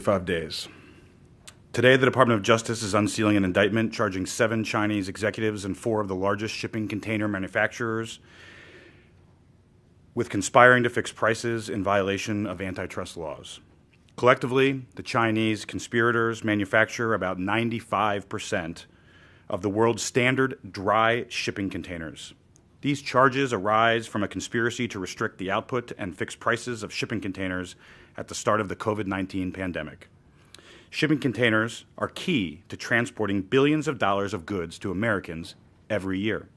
5 days. Today, the Department of Justice is unsealing an indictment charging 7 Chinese executives and 4 of the largest shipping container manufacturers with conspiring to fix prices in violation of antitrust laws. Collectively, the Chinese conspirators manufacture about 95% of the world's standard dry shipping containers. These charges arise from a conspiracy to restrict the output and fix prices of shipping containers at the start of the COVID-19 pandemic. Shipping containers are key to transporting billions of dollars of goods to Americans every year.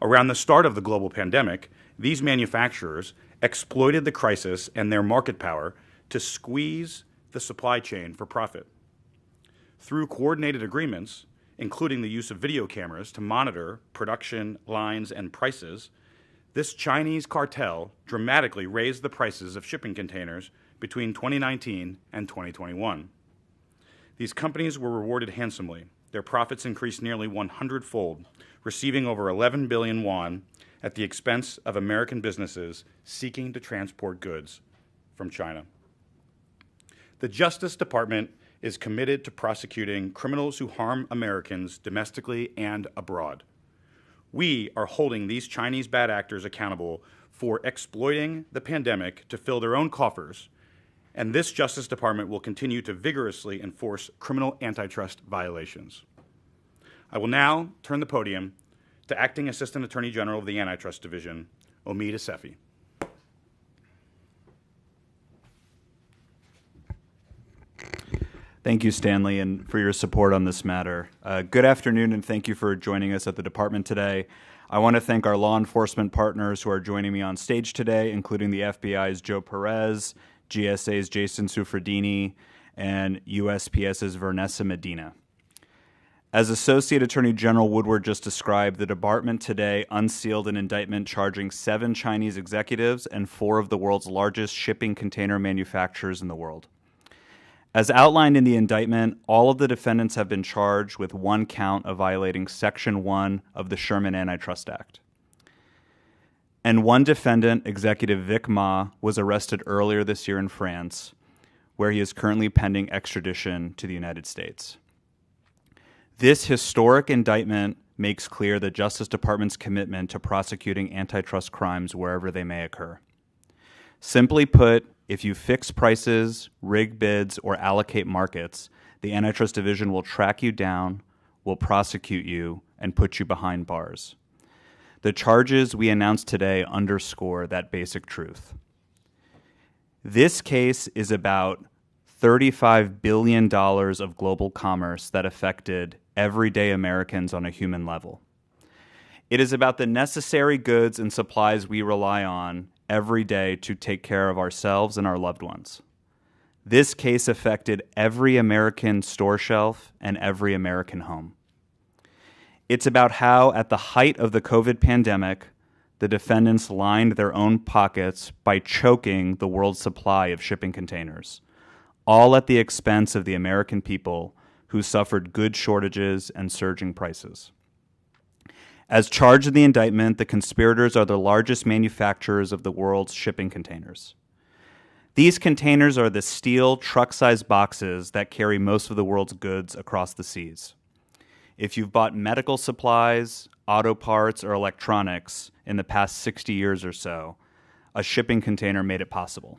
Around the start of the global pandemic, these manufacturers exploited the crisis and their market power to squeeze the supply chain for profit. Through coordinated agreements, including the use of video cameras to monitor production lines and prices, this Chinese cartel dramatically raised the prices of shipping containers between 2019 and 2021. These companies were rewarded handsomely. Their profits increased nearly 100-fold, receiving over 11 billion won at the expense of American businesses seeking to transport goods from China. The Justice Department is committed to prosecuting criminals who harm Americans domestically and abroad. We are holding these Chinese bad actors accountable for exploiting the pandemic to fill their own coffers, and this Justice Department will continue to vigorously enforce criminal antitrust violations. I will now turn the podium to Acting Assistant Attorney General of the Antitrust Division, Omid Assefi. Thank you, Stanley, and for your support on this matter. Good afternoon, and thank you for joining us at the department today. I want to thank our law enforcement partners who are joining me on stage today, including the FBI's Joe Perez, GSA's Jason Suffredini, and USPS's Vanessa Medina. As Associate Attorney General Woodward just described, the department today unsealed an indictment charging 7 Chinese executives and 4 of the world's largest shipping container manufacturers in the world. As outlined in the indictment, all of the defendants have been charged with 1 count of violating Section 1 of the Sherman Antitrust Act. And 1 defendant, Executive Vic Ma, was arrested earlier this year in France, where he is currently pending extradition to the United States. This historic indictment makes clear the Justice Department's commitment to prosecuting antitrust crimes wherever they may occur. Simply put, if you fix prices, rig bids, or allocate markets, the Antitrust Division will track you down, will prosecute you, and put you behind bars. The charges we announced today underscore that basic truth. This case is about $35 billion of global commerce that affected everyday Americans on a human level. It is about the necessary goods and supplies we rely on every day to take care of ourselves and our loved ones. This case affected every American store shelf and every American home. It's about how, at the height of the COVID pandemic, the defendants lined their own pockets by choking the world's supply of shipping containers, all at the expense of the American people who suffered goods shortages and surging prices. As charged in the indictment, the conspirators are the largest manufacturers of the world's shipping containers. These containers are the steel, truck-sized boxes that carry most of the world's goods across the seas. If you've bought medical supplies, auto parts, or electronics in the past 60 years or so, a shipping container made it possible.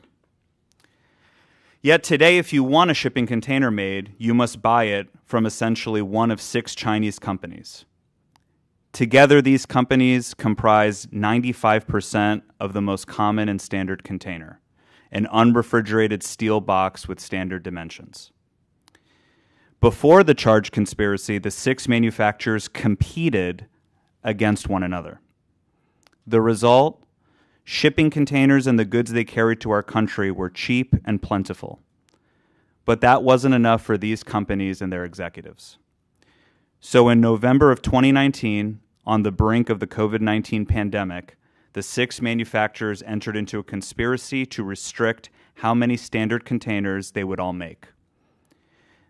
Yet today, if you want a shipping container made, you must buy it from essentially one of 6 Chinese companies. Together, these companies comprise 95% of the most common and standard container, an unrefrigerated steel box with standard dimensions. Before the charged conspiracy, the 6 manufacturers competed against one another. The result? Shipping containers and the goods they carried to our country were cheap and plentiful. But that wasn't enough for these companies and their executives. So in November of 2019, on the brink of the COVID-19 pandemic, the 6 manufacturers entered into a conspiracy to restrict how many standard containers they would all make.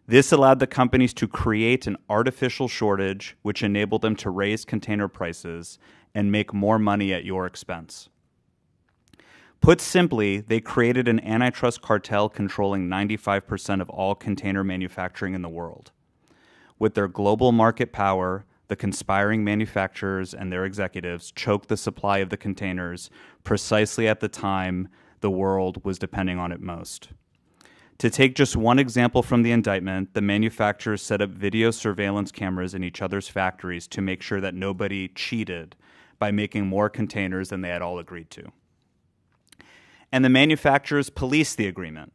This allowed the companies to create an artificial shortage, which enabled them to raise container prices and make more money at your expense. Put simply, they created an antitrust cartel controlling 95% of all container manufacturing in the world. With their global market power, the conspiring manufacturers and their executives choked the supply of the containers precisely at the time the world was depending on it most. To take just one example from the indictment, the manufacturers set up video surveillance cameras in each other's factories to make sure that nobody cheated by making more containers than they had all agreed to. And the manufacturers policed the agreement,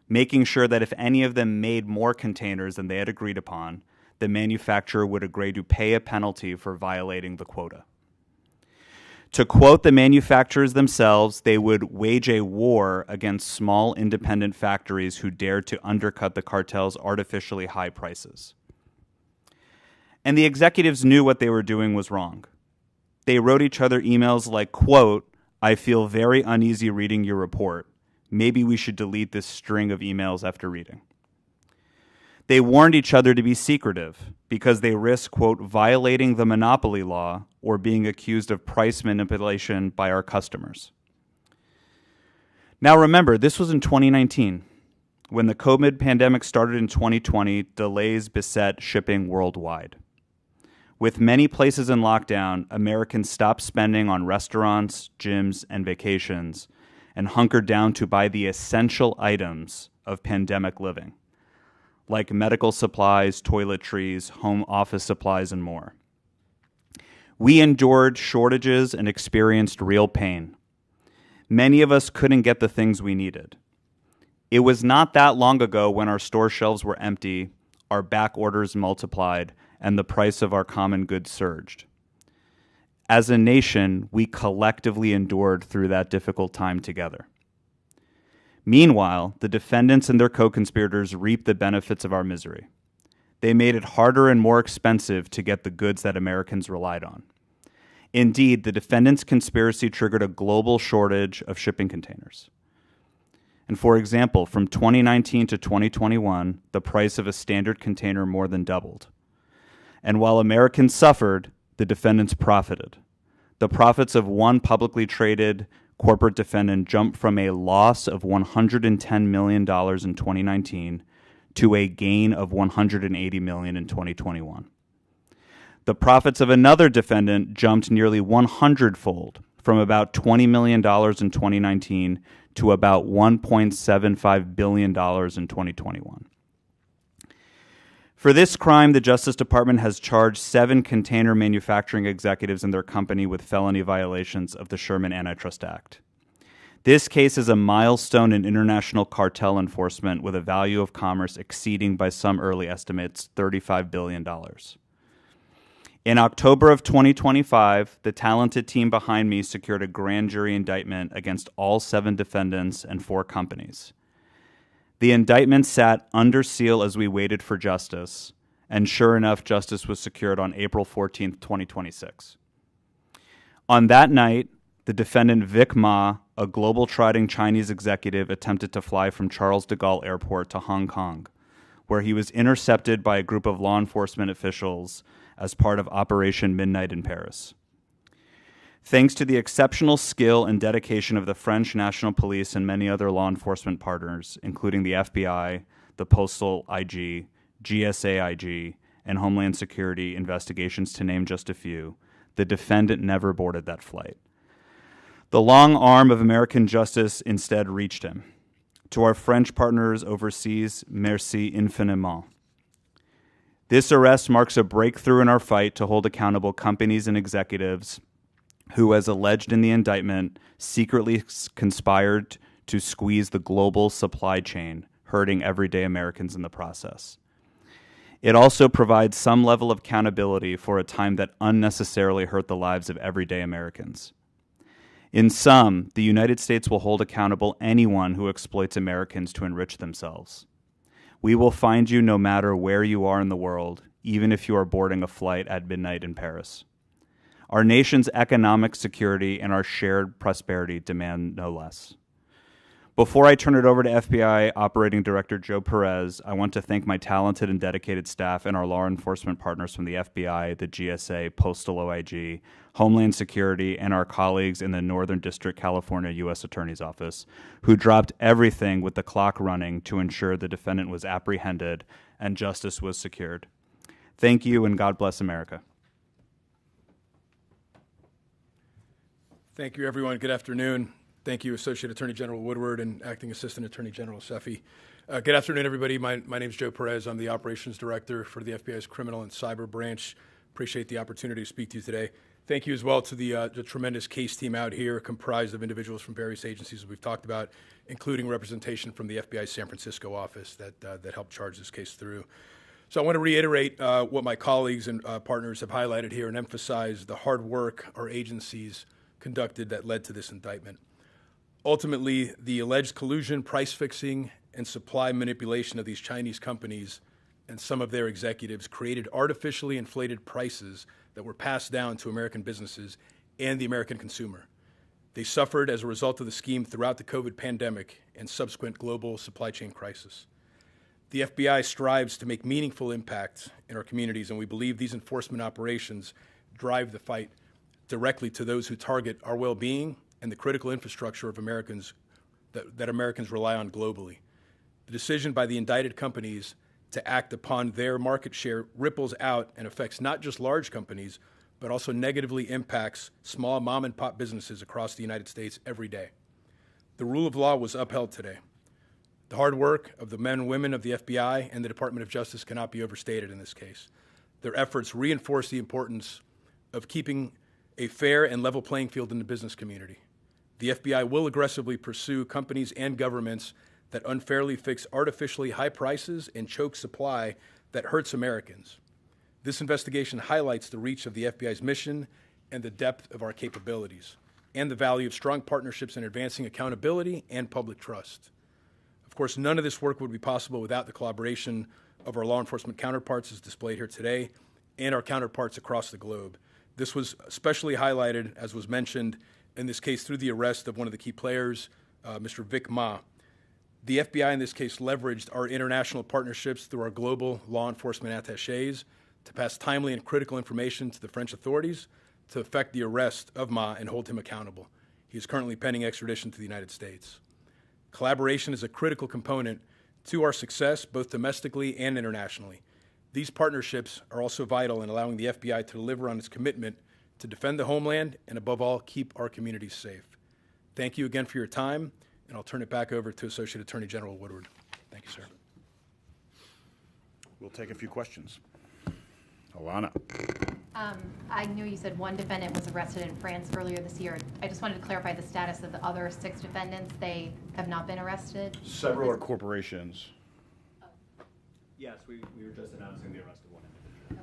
making sure that if any of them made more containers than they had agreed upon, the manufacturer would agree to pay a penalty for violating the quota. To quote the manufacturers themselves, they would wage a war against small independent factories who dared to undercut the cartel's artificially high prices. And the executives knew what they were doing was wrong. They wrote each other emails like, quote, "I feel very uneasy reading your report. Maybe we should delete this string of emails after reading." They warned each other to be secretive because they risk, quote, "violating the monopoly law or being accused of price manipulation by our customers." Now remember, this was in 2019. When the COVID pandemic started in 2020, delays beset shipping worldwide. With many places in lockdown, Americans stopped spending on restaurants, gyms, and vacations and hunkered down to buy the essential items of pandemic living, like medical supplies, toiletries, home office supplies, and more. We endured shortages and experienced real pain. Many of us couldn't get the things we needed. It was not that long ago when our store shelves were empty, our back orders multiplied, and the price of our common goods surged. As a nation, we collectively endured through that difficult time together. Meanwhile, the defendants and their co-conspirators reaped the benefits of our misery. They made it harder and more expensive to get the goods that Americans relied on. Indeed, the defendants' conspiracy triggered a global shortage of shipping containers. And for example, from 2019 to 2021, the price of a standard container more than doubled. And while Americans suffered, the defendants profited. The profits of one publicly traded corporate defendant jumped from a loss of $110 million in 2019 to a gain of $180 million in 2021. The profits of another defendant jumped nearly 100-fold, from about $20 million in 2019 to about $1.75 billion in 2021. For this crime, the Justice Department has charged 7 container manufacturing executives and their company with felony violations of the Sherman Antitrust Act. This case is a milestone in international cartel enforcement with a value of commerce exceeding, by some early estimates, $35 billion. In October of 2025, the talented team behind me secured a grand jury indictment against all 7 defendants and 4 companies. The indictment sat under seal as we waited for justice, and sure enough, justice was secured on April 14, 2026. On that night, the defendant Vic Ma, a globe-trotting Chinese executive, attempted to fly from Charles de Gaulle Airport to Hong Kong, where he was intercepted by a group of law enforcement officials as part of Operation Midnight in Paris. Thanks to the exceptional skill and dedication of the French National Police and many other law enforcement partners, including the FBI, the Postal IG, GSA IG, and Homeland Security investigations, to name just a few, the defendant never boarded that flight. The long arm of American justice instead reached him. To our French partners overseas, merci infiniment. This arrest marks a breakthrough in our fight to hold accountable companies and executives who, as alleged in the indictment, secretly conspired to squeeze the global supply chain, hurting everyday Americans in the process. It also provides some level of accountability for a time that unnecessarily hurt the lives of everyday Americans. In sum, the United States will hold accountable anyone who exploits Americans to enrich themselves. We will find you no matter where you are in the world, even if you are boarding a flight at midnight in Paris. Our nation's economic security and our shared prosperity demand no less. Before I turn it over to FBI Operating Director Joe Perez, I want to thank my talented and dedicated staff and our law enforcement partners from the FBI, the GSA, Postal OIG, Homeland Security, and our colleagues in the Northern District California U.S. Attorney's Office, who dropped everything with the clock running to ensure the defendant was apprehended and justice was secured. Thank you, and God bless America. Thank you, everyone. Good afternoon. Thank you, Associate Attorney General Woodward and Acting Assistant Attorney General Seffi. Good afternoon, everybody. My name is Joe Perez. I'm the Operations Director for the FBI's Criminal and Cyber Branch. Appreciate the opportunity to speak to you today. Thank you as well to the tremendous case team out here, comprised of individuals from various agencies that we've talked about, including representation from the FBI's San Francisco office that helped charge this case through. So I want to reiterate what my colleagues and partners have highlighted here and emphasize the hard work our agencies conducted that led to this indictment. Ultimately, the alleged collusion, price fixing, and supply manipulation of these Chinese companies and some of their executives created artificially inflated prices that were passed down to American businesses and the American consumer. They suffered as a result of the scheme throughout the COVID pandemic and subsequent global supply chain crisis. The FBI strives to make meaningful impact in our communities, and we believe these enforcement operations drive the fight directly to those who target our well-being and the critical infrastructure of Americans that Americans rely on globally. The decision by the indicted companies to act upon their market share ripples out and affects not just large companies, but also negatively impacts small mom-and-pop businesses across the United States every day. The rule of law was upheld today. The hard work of the men and women of the FBI and the Department of Justice cannot be overstated in this case. Their efforts reinforce the importance of keeping a fair and level playing field in the business community. The FBI will aggressively pursue companies and governments that unfairly fix artificially high prices and choke supply that hurts Americans. This investigation highlights the reach of the FBI's mission and the depth of our capabilities, and the value of strong partnerships in advancing accountability and public trust. Of course, none of this work would be possible without the collaboration of our law enforcement counterparts as displayed here today and our counterparts across the globe. This was especially highlighted, as was mentioned in this case, through the arrest of one of the key players, Mr. Vic Ma. The FBI in this case leveraged our international partnerships through our global law enforcement attachés to pass timely and critical information to the French authorities to effect the arrest of Ma and hold him accountable. He is currently pending extradition to the United States. Collaboration is a critical component to our success, both domestically and internationally. These partnerships are also vital in allowing the FBI to deliver on its commitment to defend the homeland and, above all, keep our communities safe. Thank you again for your time, and I'll turn it back over to Associate Attorney General Woodward. Thank you, sir. We'll take a few questions. Alana. I know you said one defendant was arrested in France earlier this year. I just wanted to clarify the status of the other 6 defendants. They have not been arrested? Several are corporations. Yes, we were just announcing the arrest of one individual. Okay.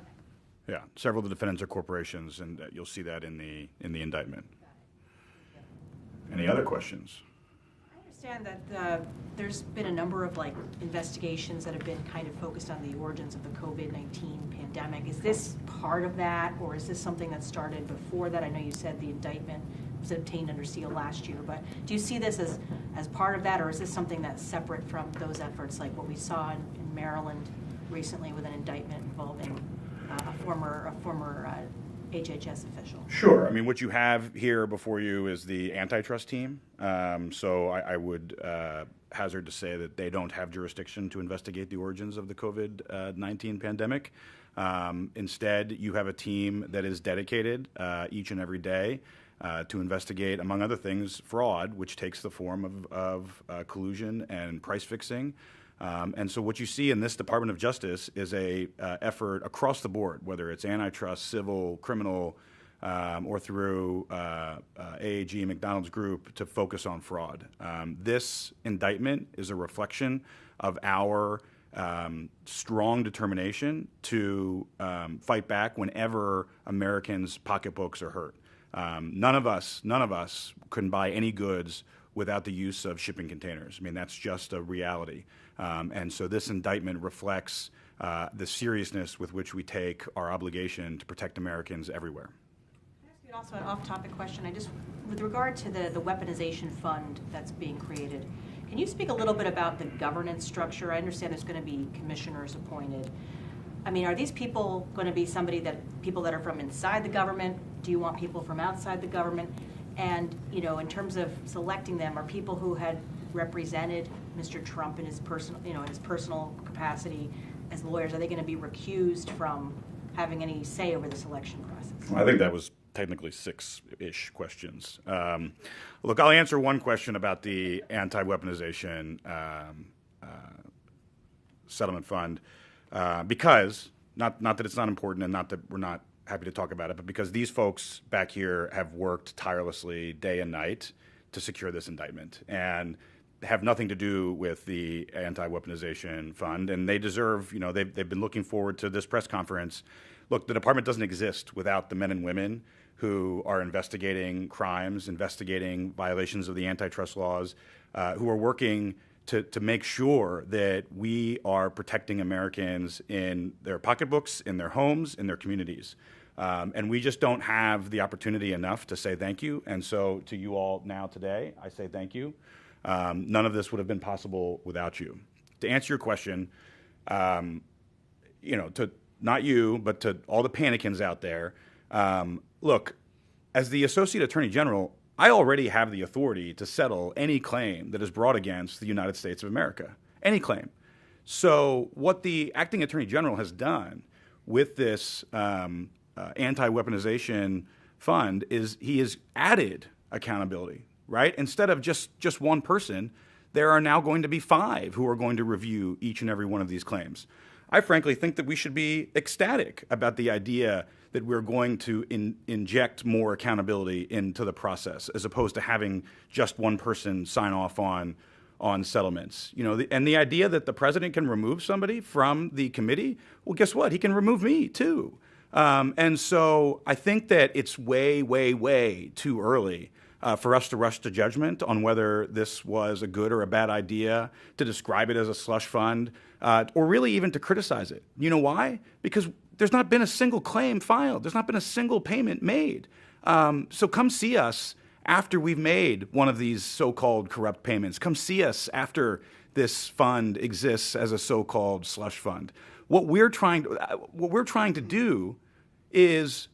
Yeah, several of the defendants are corporations, and you'll see that in the indictment. Any other questions? I understand that there's been a number of investigations that have been kind of focused on the origins of the COVID-19 pandemic. Is this part of that, or is this something that started before that? I know you said the indictment was obtained under seal last year, but do you see this as part of that, or is this something that's separate from those efforts, like what we saw in Maryland recently with an indictment involving a former HHS official? Sure. I mean, what you have here before you is the Antitrust team. So I would hazard to say that they don't have jurisdiction to investigate the origins of the COVID-19 pandemic. Instead, you have a team that is dedicated each and every day to investigate, among other things, fraud, which takes the form of collusion and price fixing. And so what you see in this Department of Justice is a effort across the board, whether it's antitrust, civil, criminal, or through AAG, McDonald's Group, to focus on fraud. This indictment is a reflection of our strong determination to fight back whenever Americans' pocketbooks are hurt. None of us can buy any goods without the use of shipping containers. I mean, that's just a reality. And so this indictment reflects the seriousness with which we take our obligation to protect Americans everywhere. Can I ask you also an off-topic question? With regard to the weaponization fund that's being created, Can you speak a little bit about the governance structure? I understand there's going to be commissioners appointed. I mean, are these people going to be people that are from inside the government? Do you want people from outside the government? And, in terms of selecting them, are people who had represented Mr. Trump in his personal capacity as lawyers, are they going to be recused from having any say over the selection process? I think that was technically 6-ish questions. Look, I'll answer one question about the anti-weaponization settlement fund because, not that it's not important and not that we're not happy to talk about it, but because these folks back here have worked tirelessly day and night to secure this indictment and have nothing to do with the anti-weaponization fund, and they deserve, they've been looking forward to this press conference. Look, the department doesn't exist without the men and women who are investigating crimes, investigating violations of the antitrust laws, who are working to make sure that we are protecting Americans in their pocketbooks, in their homes, in their communities. And we just don't have the opportunity enough to say thank you. And so to you all now today, I say thank you. None of this would have been possible without you. To answer your question, to not you, but to all the panicans out there, look, as the Associate Attorney General, I already have the authority to settle any claim that is brought against the United States of America, any claim. So what the Acting Attorney General has done with this anti-weaponization fund is he has added accountability, right? Instead of just one person, there are now going to be 5 who are going to review each and every one of these claims. I frankly think that we should be ecstatic about the idea that we're going to inject more accountability into the process as opposed to having just one person sign off on settlements. And the idea that the president can remove somebody from the committee, well, guess what? He can remove me too. And so I think that it's way, way, way too early for us to rush to judgment on whether this was a good or a bad idea, to describe it as a slush fund, or really even to criticize it. You know why? Because there's not been a single claim filed. There's not been a single payment made. So come see us after we've made one of these so-called corrupt payments. Come see us after this fund exists as a so-called slush fund. What we're trying to do is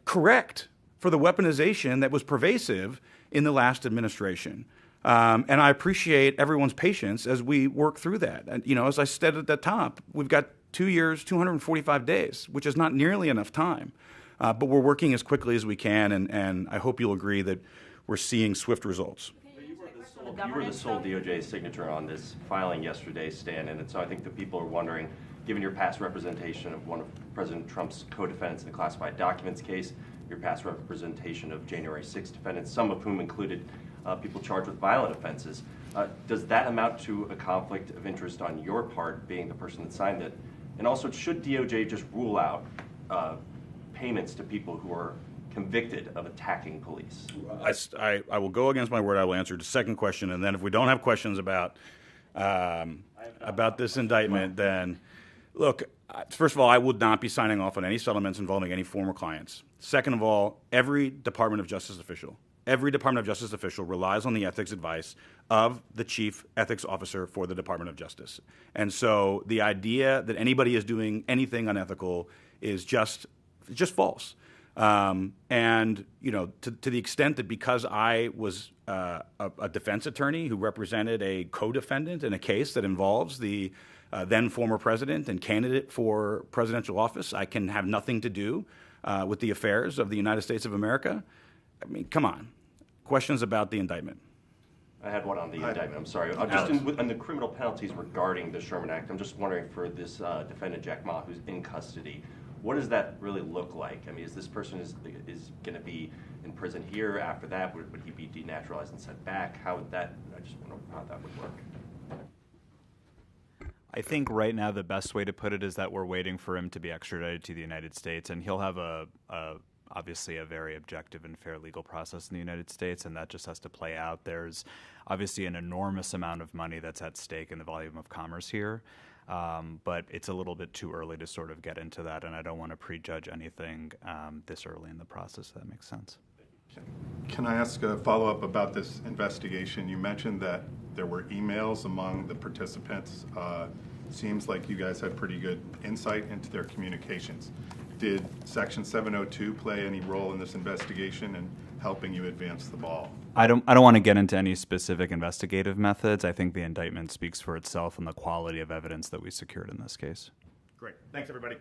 correct for the weaponization that was pervasive in the last administration. And I appreciate everyone's patience as we work through that. And, as I said at the top, we've got 2 years, 245 days, which is not nearly enough time. But we're working as quickly as we can, and I hope you'll agree that we're seeing swift results. You were the sole DOJ signature on this filing yesterday, Stan, and so I think that people are wondering, given your past representation of one of President Trump's co-defendants in the classified documents case, your past representation of January 6th defendants, some of whom included people charged with violent offenses, does that amount to a conflict of interest on your part, being the person that signed it? And also, should DOJ just rule out payments to people who are convicted of attacking police? I will go against my word. I will answer the second question, and then if we don't have questions about this indictment, then look, first of all, I would not be signing off on any settlements involving any former clients. Second of all, every Department of Justice official relies on the ethics advice of the chief ethics officer for the Department of Justice. And so the idea that anybody is doing anything unethical is just false. And, to the extent that because I was a defense attorney who represented a co-defendant in a case that involves the then former president and candidate for presidential office, I can have nothing to do with the affairs of the United States of America. I mean, come on. Questions about the indictment? I had one on the indictment. I'm sorry. On the criminal penalties regarding the Sherman Act, I'm just wondering for this defendant, Jack Ma, who's in custody, what does that really look like? I mean, is this person is going to be in prison here after that? Would he be denaturalized and sent back? How would that? I just wonder how that would work. I think right now the best way to put it is that we're waiting for him to be extradited to the United States, and he'll have obviously a very objective and fair legal process in the United States, and that just has to play out. There's obviously an enormous amount of money that's at stake in the volume of commerce here, but it's a little bit too early to sort of get into that, and I don't want to prejudge anything this early in the process, if that makes sense. Can I ask a follow-up about this investigation? You mentioned that there were emails among the participants. Seems like you guys had pretty good insight into their communications. Did Section 702 play any role in this investigation in helping you advance the ball? I don't want to get into any specific investigative methods. I think the indictment speaks for itself and the quality of evidence that we secured in this case. Great. Thanks, everybody.